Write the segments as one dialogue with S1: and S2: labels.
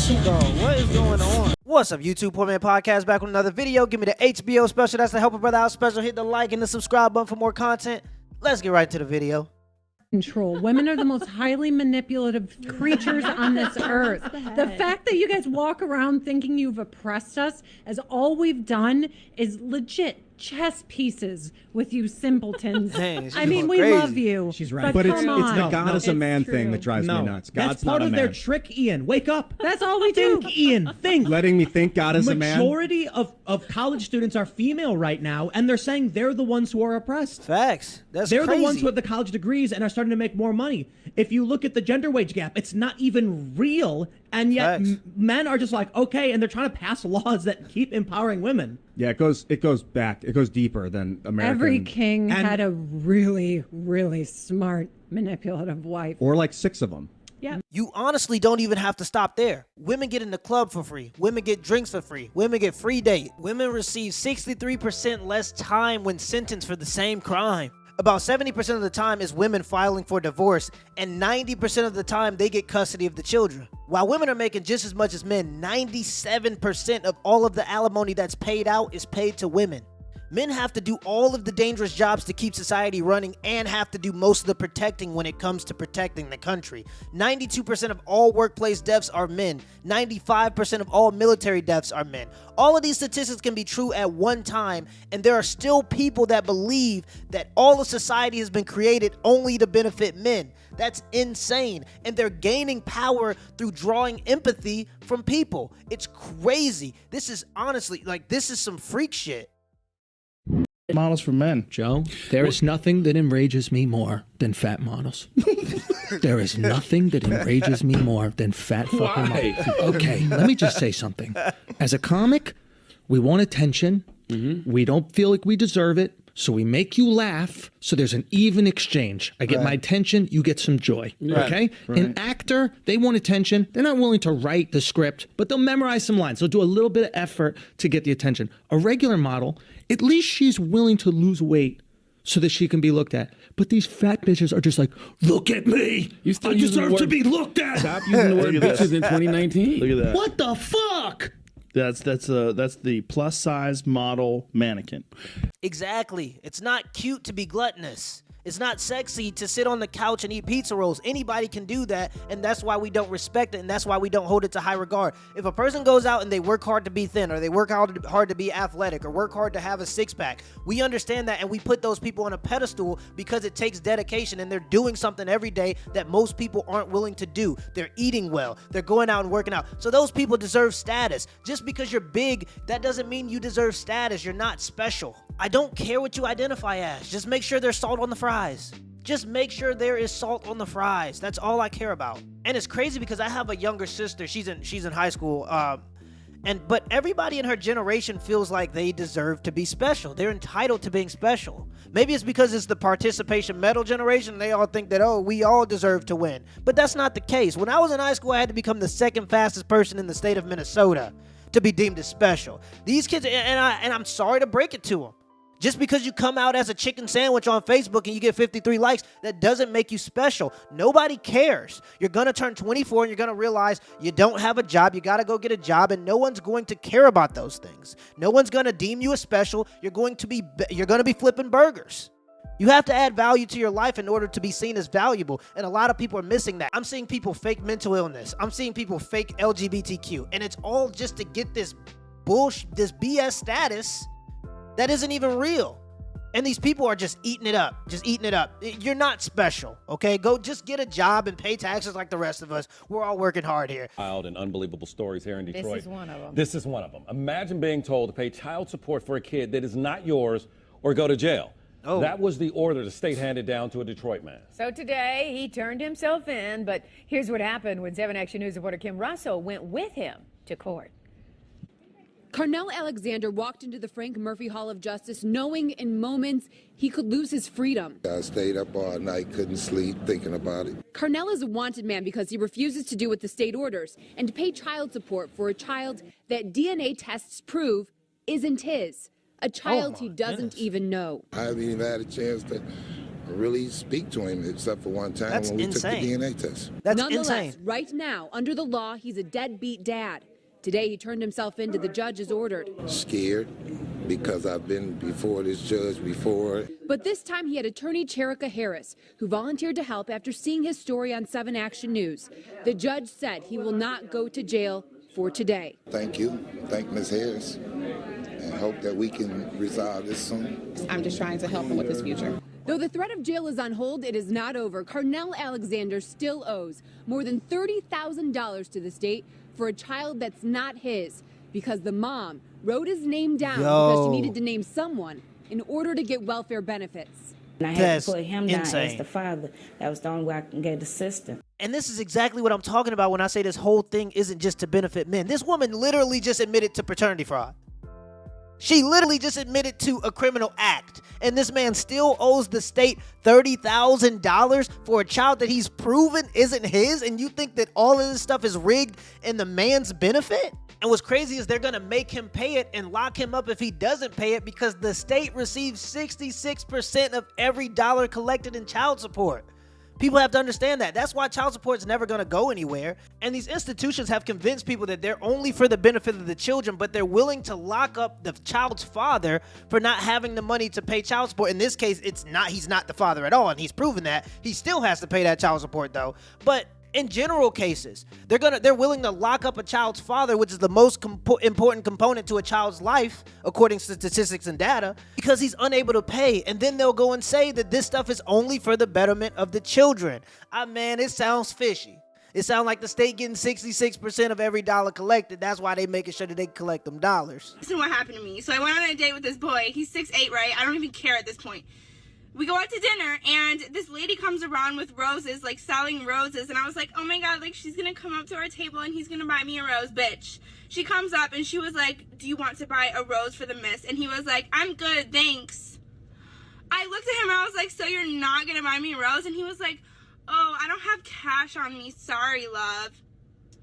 S1: Bro, what is going on? What's up, YouTube? Poor Man Podcast back with another video. Give me the HBO special. That's the Help a Brother Out special. Hit the like and the subscribe button for more content. Let's get right to the video.
S2: Control. Women are the most highly manipulative creatures on this earth. The fact that you guys walk around thinking you've oppressed us, as all we've done is legit chess pieces with you simpletons.
S1: Dang,
S2: I mean, we
S1: crazy.
S2: love you.
S3: She's right.
S4: But it's
S2: come on.
S4: the God is a man
S2: It's
S4: thing
S2: true.
S4: that drives me nuts. God's
S3: That's part
S4: not a
S3: of
S4: man.
S3: their trick, Ian. Wake up.
S2: That's all we do.
S3: Think, Ian. Think.
S4: Letting me think God is a man.
S3: Majority of college students are female right now, and they're saying they're the ones who are oppressed.
S1: Facts. That's
S3: They're
S1: crazy.
S3: the ones who have the college degrees and are starting to make more money. If you look at the gender wage gap, it's not even real, and yet men are just like, okay, and they're trying to pass laws that keep empowering women.
S4: Yeah, it goes back. It goes deeper than American.
S2: Every king had a really, really smart, manipulative wife.
S4: Or like 6 of them.
S2: Yeah.
S1: You honestly don't even have to stop there. Women get in the club for free. Women get drinks for free. Women get free date. Women receive 63% less time when sentenced for the same crime. About 70% of the time is women filing for divorce, and 90% of the time they get custody of the children. While women are making just as much as men, 97% of all of the alimony that's paid out is paid to women. Men have to do all of the dangerous jobs to keep society running and have to do most of the protecting when it comes to protecting the country. 92% of all workplace deaths are men. 95% of all military deaths are men. All of these statistics can be true at one time, and there are still people that believe that all of society has been created only to benefit men. That's insane. And they're gaining power through drawing empathy from people. It's crazy. This is honestly, this is some freak shit.
S5: Models for men.
S6: Joe, there is nothing that enrages me more than fat models. There is nothing that enrages me more than fat fucking models. Okay, let me just say something. As a comic, we want attention. We don't feel like we deserve it. So we make you laugh, so there's an even exchange. I get my attention, you get some joy, okay? An actor, they want attention. They're not willing to write the script, but they'll memorize some lines. They'll do a little bit of effort to get the attention. A regular model, at least she's willing to lose weight so that she can be looked at. But these fat bitches are just like, look at me. I deserve to be looked at.
S5: Stop using the word bitches in 2019.
S6: Look at that. What the fuck?
S5: That's the plus size model mannequin.
S1: Exactly. It's not cute to be gluttonous. It's not sexy to sit on the couch and eat pizza rolls. Anybody can do that, and that's why we don't respect it, and that's why we don't hold it to high regard. If a person goes out and they work hard to be thin, or they work hard to be athletic, or work hard to have a six-pack, we understand that, and we put those people on a pedestal because it takes dedication, and they're doing something every day that most people aren't willing to do. They're eating well. They're going out and working out. So those people deserve status. Just because you're big, that doesn't mean you deserve status. You're not special. I don't care what you identify as. Just make sure there's salt on the fries. Just make sure there is salt on the fries. That's all I care about. And it's crazy because I have a younger sister. She's in high school. But everybody in her generation feels like they deserve to be special. They're entitled to being special. Maybe it's because it's the participation medal generation. They all think that, oh, we all deserve to win. But that's not the case. When I was in high school, I had to become the second fastest person in the state of Minnesota to be deemed as special. These kids, and I'm sorry to break it to them. Just because you come out as a chicken sandwich on Facebook and you get 53 likes, that doesn't make you special. Nobody cares. You're going to turn 24 and you're going to realize you don't have a job. You got to go get a job, and no one's going to care about those things. No one's going to deem you as special. You're going to be flipping burgers. You have to add value to your life in order to be seen as valuable, and a lot of people are missing that. I'm seeing people fake mental illness. I'm seeing people fake LGBTQ, and it's all just to get this BS status that isn't even real. And these people are just eating it up. You're not special, okay? Go just get a job and pay taxes like the rest of us. We're all working hard here.
S7: Wild and unbelievable stories here in Detroit.
S8: This is one of them.
S7: This is one of them. Imagine being told to pay child support for a kid that is not yours or go to jail.
S1: Oh.
S7: That was the order the state handed down to a Detroit man.
S8: So today, he turned himself in, but here's what happened when 7 Action News reporter Kim Russell went with him to court.
S9: Carnell Alexander walked into the Frank Murphy Hall of Justice knowing in moments he could lose his freedom.
S10: I stayed up all night, couldn't sleep, thinking about it.
S9: Carnell is a wanted man because he refuses to do what the state orders and to pay child support for a child that DNA tests prove isn't his. A child he doesn't even know.
S10: I haven't even had a chance to really speak to him except for one time
S1: That's
S10: when we
S1: insane.
S10: took the DNA test.
S1: That's
S9: Nonetheless,
S1: insane.
S9: right now, under the law, he's a deadbeat dad. Today, he turned himself in to the judge as ordered.
S10: Scared because I've been before this judge before.
S9: But this time, he had attorney Cherika Harris, who volunteered to help after seeing his story on 7 Action News. The judge said he will not go to jail for today.
S10: Thank you. Thank Ms. Harris. And hope that we can resolve this soon.
S11: I'm just trying to help him with his future.
S9: Though the threat of jail is on hold, it is not over. Cornell Alexander still owes more than $30,000 to the state for a child that's not his because the mom wrote his name down because she needed to name someone in order to get welfare benefits.
S12: And I had to put him down as the father. That was the only way I can get the system.
S1: And this is exactly what I'm talking about when I say this whole thing isn't just to benefit men. This woman literally just admitted to paternity fraud. She literally just admitted to a criminal act. And this man still owes the state $30,000 for a child that he's proven isn't his. And you think that all of this stuff is rigged in the man's benefit? And what's crazy is they're going to make him pay it and lock him up if he doesn't pay it because the state receives 66% of every dollar collected in child support. People have to understand that. That's why child support is never going to go anywhere. And these institutions have convinced people that they're only for the benefit of the children, but they're willing to lock up the child's father for not having the money to pay child support. In this case, he's not the father at all, and he's proven that. He still has to pay that child support though. But in general cases, they're willing to lock up a child's father, which is the most important component to a child's life, according to statistics and data, because he's unable to pay. And then they'll go and say that this stuff is only for the betterment of the children. Man, it sounds fishy. It sounds like the state getting 66% of every dollar collected. That's why they making sure that they collect them dollars.
S13: This is what happened to me. So I went on a date with this boy. He's 6'8", right? I don't even care at this point. We go out to dinner, and this lady comes around with roses, like selling roses, and I was like, oh my god, like she's gonna come up to our table and he's gonna buy me a rose, bitch. She comes up and she was like, do you want to buy a rose for the miss? And he was like, I'm good, thanks. I looked at him and I was like, so you're not gonna buy me a rose? And he was like, oh, I don't have cash on me, sorry, love.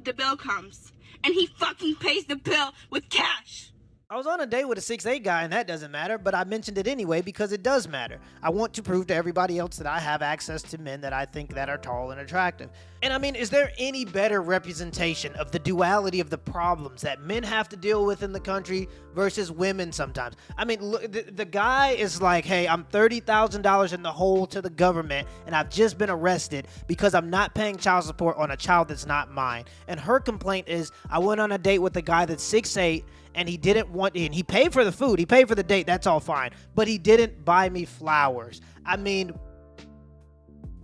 S13: The bill comes, and he fucking pays the bill with cash.
S1: I was on a date with a 6'8" guy, and that doesn't matter, but I mentioned it anyway because it does matter. I want to prove to everybody else that I have access to men that I think that are tall and attractive. And I mean, is there any better representation of the duality of the problems that men have to deal with in the country versus women sometimes? I mean, look, the guy is like, hey, I'm $30,000 in the hole to the government, and I've just been arrested because I'm not paying child support on a child that's not mine. And her complaint is, I went on a date with a guy that's 6'8", and he didn't want, and he paid for the food, he paid for the date, that's all fine, but he didn't buy me flowers. I mean,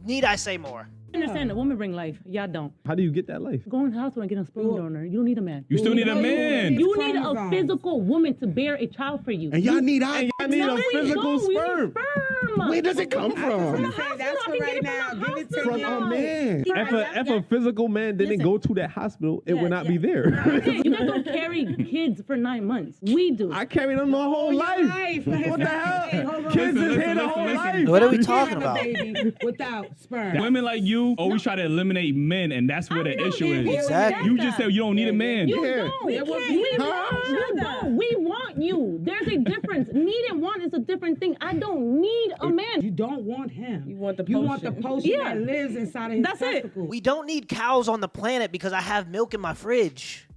S1: need I say more?
S14: I understand that women bring life. Y'all don't.
S15: How do you get that life?
S14: Go in the hospital and get a sperm donor. You don't need a man.
S15: You still need a man.
S14: You need a physical woman to bear a child for you.
S15: And y'all need a physical sperm. Where does it come from?
S11: That's for right now. Give it to
S15: From a man. If a physical man didn't go to that hospital, it would not be there.
S14: You guys don't carry kids for 9 months. We do.
S15: I carried them my whole life. What the hell? Kids is here the whole life.
S1: What are we talking about?
S11: Without sperm.
S15: Women like you always try to eliminate men, and that's where the issue is.
S1: Exactly.
S15: You just said you don't need a man.
S14: You don't. We don't. We want you. There's a difference. Need and want is a different thing. I don't need a man.
S11: You don't want him.
S14: You want the potion.
S11: You want the potion that lives inside of his testicles.
S1: We don't need cows on the planet because I have milk in my fridge.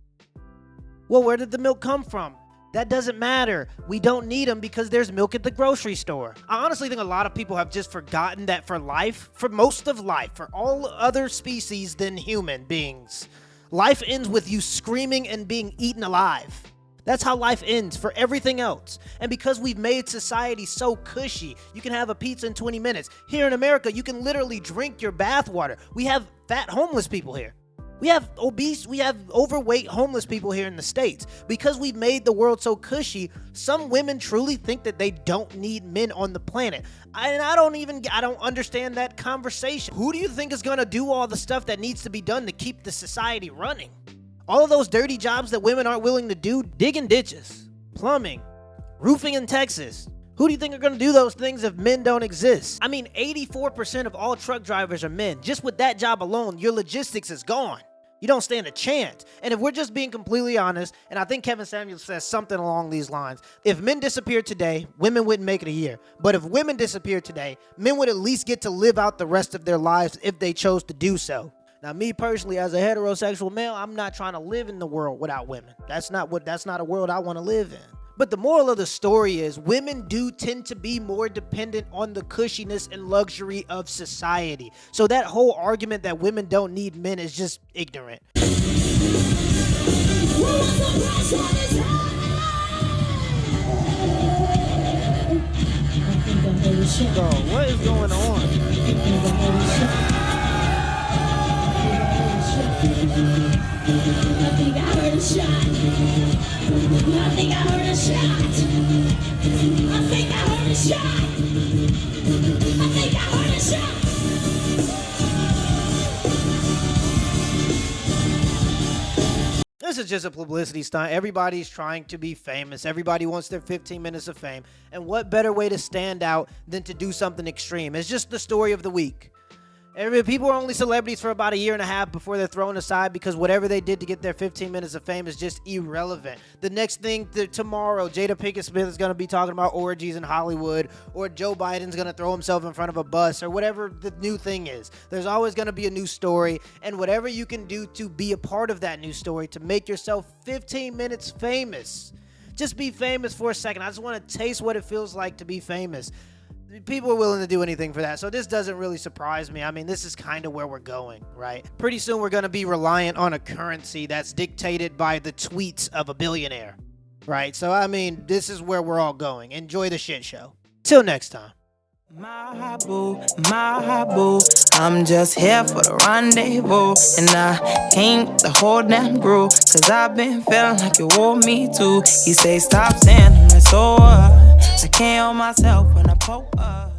S1: Well, where did the milk come from? That doesn't matter. We don't need them because there's milk at the grocery store. I honestly think a lot of people have just forgotten that for life, for most of life, for all other species than human beings, life ends with you screaming and being eaten alive. That's how life ends for everything else. And because we've made society so cushy, you can have a pizza in 20 minutes. Here in America, you can literally drink your bath water. We have fat homeless people here. We have obese, we have overweight homeless people here in the States. Because we've made the world so cushy, some women truly think that they don't need men on the planet. I don't understand that conversation. Who do you think is gonna do all the stuff that needs to be done to keep the society running? All of those dirty jobs that women aren't willing to do, digging ditches, plumbing, roofing in Texas. Who do you think are going to do those things if men don't exist? I mean, 84% of all truck drivers are men. Just with that job alone, your logistics is gone. You don't stand a chance. And if we're just being completely honest, and I think Kevin Samuels says something along these lines, if men disappeared today, women wouldn't make it a year. But if women disappeared today, men would at least get to live out the rest of their lives if they chose to do so. Now, me personally, as a heterosexual male, I'm not trying to live in the world without women. That's not a world I want to live in. But the moral of the story is women do tend to be more dependent on the cushiness and luxury of society. So that whole argument that women don't need men is just ignorant. Bro, what is going on?
S16: I think I heard a shot. I think I heard a shot. I think I heard a shot. I think I heard a shot.
S1: This is just a publicity stunt. Everybody's trying to be famous. Everybody wants their 15 minutes of fame. And what better way to stand out than to do something extreme? It's just the story of the week. People are only celebrities for about a year and a half before they're thrown aside because whatever they did to get their 15 minutes of fame is just irrelevant. The next thing, tomorrow, Jada Pinkett Smith is going to be talking about orgies in Hollywood, or Joe Biden's going to throw himself in front of a bus, or whatever the new thing is. There's always going to be a new story, and whatever you can do to be a part of that new story, to make yourself 15 minutes famous. Just be famous for a second. I just want to taste what it feels like to be famous. People are willing to do anything for that, so this doesn't really surprise me. I mean, this is kind of where we're going, right? Pretty soon we're going to be reliant on a currency that's dictated by the tweets of a billionaire, right? So, I mean, this is where we're all going. Enjoy the shit show. Till next time.
S17: My boo, I'm just here for the rendezvous, and I came the whole damn crew, cause I've been feeling like you want me to. He say stop standing, so I can't hold myself when I pull up.